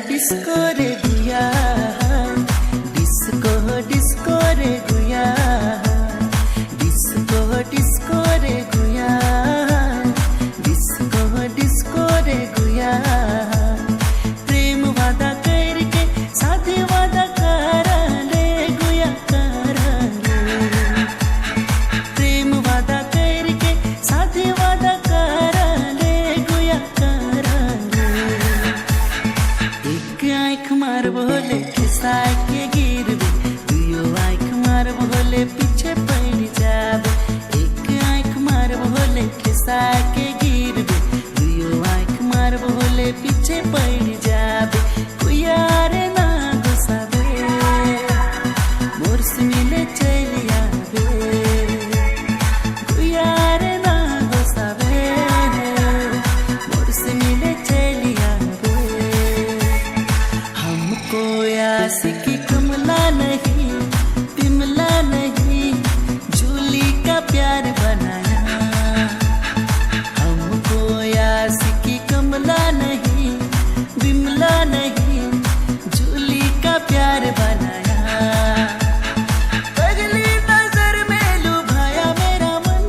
Disco रे गुया, disco disco रे गुया, डिस्को डिस्को रे गुया, डिस्को डिस्को रे गुया। प्रेम वादा करके साथे वादा करा ले गुया करा ले। प्रेम वादा करके साथे वादा करा ले गुया करा ले। एक आँख मार बोले खिसा के गिरबे, दुयो आँख मार बोले पीछे पड़ जाबे। एक आँख मार बोले खिसा के गिरबे, दुयो आँख मार बोले पीछे पड़ जाबे। गुया रे ना गुस्साबे, मोर से मिले चली आबे। गुया रे ना गुस्साबे, मोर से मिले चली आबे। हमको आशिकी कमला नहीं, बिमला नहीं, झूली का प्यार बनाया। हमको आशिकी कमला नहीं, बिमला नहीं, झूली का प्यार बनाया। पगली नजर में लुभाया मेरा मन,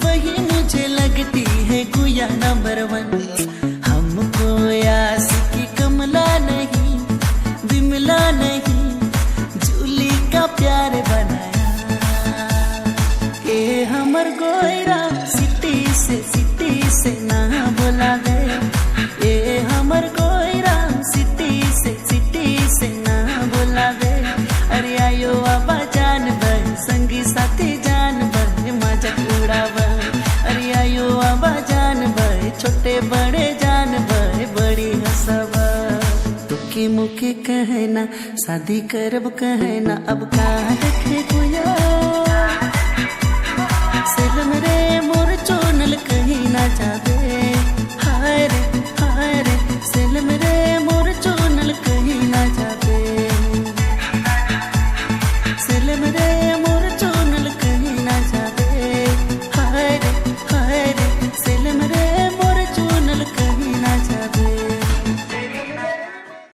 वही मुझे लगती है गुया नंबर 1। हमको आशिकी कमला नहीं, बिमला नहीं, झूली का प्यार बनाया। ए हमर गोयरा सिटी से ना बोलावे। ए हमर गोयरा सिटी से ना बोलावे। अरे आयो आबा जान बन, संगी साथी जान बन, मजाक उड़ावे। अरे आयो आबा जान बन, छोटे बड़े जान बन, बड़ी हंसवा। तुकी मुकी कहना शादी करब कहना, अब कहाँ देखे गुया। सिलम रे मोर चोनल कहीं ना जाबे।